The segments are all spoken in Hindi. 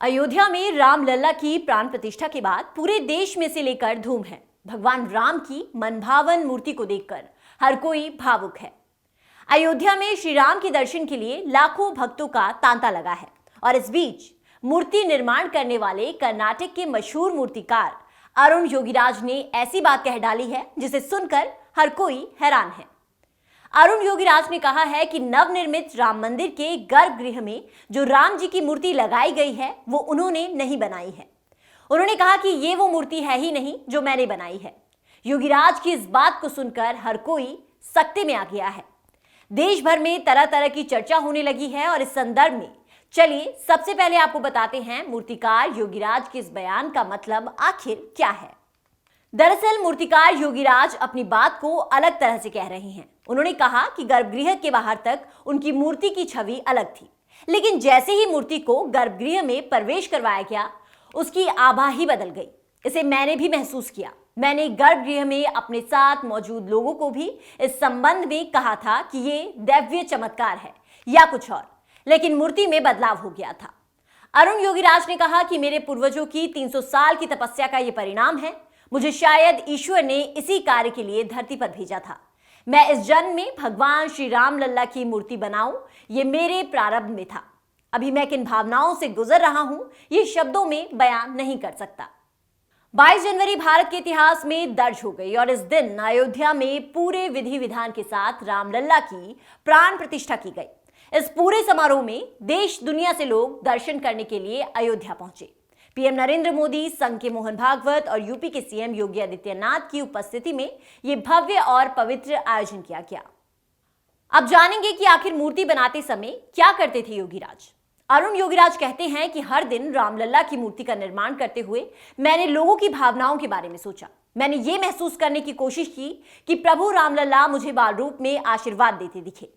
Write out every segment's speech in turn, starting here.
अयोध्या में रामलला की प्राण प्रतिष्ठा के बाद पूरे देश में से लेकर धूम है। भगवान राम की मनभावन मूर्ति को देखकर हर कोई भावुक है। अयोध्या में श्री राम के दर्शन के लिए लाखों भक्तों का तांता लगा है और इस बीच मूर्ति निर्माण करने वाले कर्नाटक के मशहूर मूर्तिकार अरुण योगीराज ने ऐसी बात कह डाली है जिसे सुनकर हर कोई हैरान है। अरुण योगीराज ने कहा है कि नवनिर्मित राम मंदिर के गर्भगृह में जो राम जी की मूर्ति लगाई गई है वो उन्होंने नहीं बनाई है। उन्होंने कहा कि ये वो मूर्ति है ही नहीं जो मैंने बनाई है। योगीराज की इस बात को सुनकर हर कोई सकते में आ गया है। देश भर में तरह तरह की चर्चा होने लगी है और इस संदर्भ में चलिए सबसे पहले आपको बताते हैं मूर्तिकार योगीराज के इस बयान का मतलब आखिर क्या है। दरअसल मूर्तिकार योगीराज अपनी बात को अलग तरह से कह रहे हैं। उन्होंने कहा कि गर्भगृह के बाहर तक उनकी मूर्ति की छवि अलग थी, लेकिन जैसे ही मूर्ति को गर्भगृह में प्रवेश करवाया गया उसकी आभा ही बदल गई। इसे मैंने भी महसूस किया। मैंने गर्भगृह में अपने साथ मौजूद लोगों को भी इस संबंध में कहा था कि ये दैवीय चमत्कार है या कुछ और, लेकिन मूर्ति में बदलाव हो गया था। अरुण योगीराज ने कहा कि मेरे पूर्वजों की 300 साल की तपस्या का ये परिणाम है। मुझे शायद ईश्वर ने इसी कार्य के लिए धरती पर भेजा था। मैं इस जन्म में भगवान श्री राम लल्ला की मूर्ति बनाऊं, ये मेरे प्रारब्ध में था। अभी मैं किन भावनाओं से गुजर रहा हूं ये शब्दों में बयान नहीं कर सकता। 22 जनवरी भारत के इतिहास में दर्ज हो गई और इस दिन अयोध्या में पूरे विधि विधान के साथ रामलला की प्राण प्रतिष्ठा की गई। इस पूरे समारोह में देश दुनिया से लोग दर्शन करने के लिए अयोध्या पहुंचे। पीएम नरेंद्र मोदी, संघ के मोहन भागवत और यूपी के सीएम योगी आदित्यनाथ की उपस्थिति में यह भव्य और पवित्र आयोजन किया गया। अब जानेंगे कि आखिर मूर्ति बनाते समय क्या करते थे योगीराज। अरुण योगीराज कहते हैं कि हर दिन रामलला की मूर्ति का निर्माण करते हुए मैंने लोगों की भावनाओं के बारे में सोचा। मैंने ये महसूस करने की कोशिश की कि प्रभु रामलला मुझे बाल रूप में आशीर्वाद देते दिखे।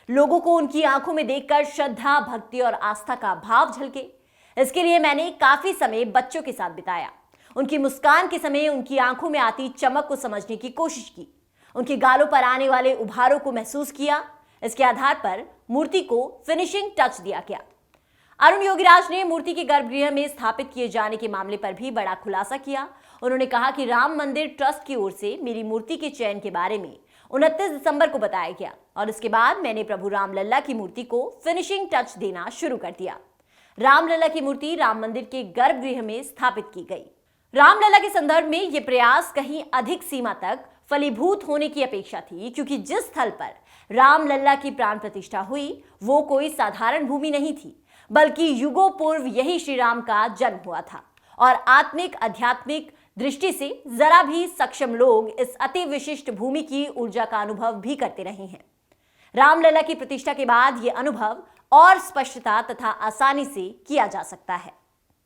लोगों को उनकी आंखों में देखकर श्रद्धा, भक्ति और आस्था का भाव झलके। इसके लिए मैंने काफी समय बच्चों के साथ बिताया। उनकी मुस्कान के समय उनकी आंखों में आती चमक को समझने की कोशिश की। उनके गालों पर आने वाले उभारों को महसूस किया। इसके आधार पर मूर्ति को फिनिशिंग टच दिया गया। अरुण योगीराज ने मूर्ति के गर्भगृह में स्थापित किए जाने के मामले पर भी बड़ा खुलासा किया। उन्होंने कहा कि राम मंदिर ट्रस्ट की ओर से मेरी मूर्ति के चयन के बारे में 29 दिसंबर को बताया गया और इसके बाद मैंने प्रभु रामलला की मूर्ति को फिनिशिंग टच देना शुरू कर दिया। रामलला की मूर्ति राम मंदिर के गर्भगृह में स्थापित की गई। रामलला के संदर्भ में यह प्रयास कहीं अधिक सीमा तक फलीभूत होने की अपेक्षा थी, क्योंकि जिस स्थल पर रामलला की प्राण प्रतिष्ठा हुई वो कोई साधारण भूमि नहीं थी, बल्कि युगों पूर्व यही श्री राम का जन्म हुआ था और आत्मिक आध्यात्मिक दृष्टि से जरा भी सक्षम लोग इस अति विशिष्ट भूमि की ऊर्जा का अनुभव भी करते रहे हैं। रामलला की प्रतिष्ठा के बाद यह अनुभव और स्पष्टता तथा आसानी से किया जा सकता है।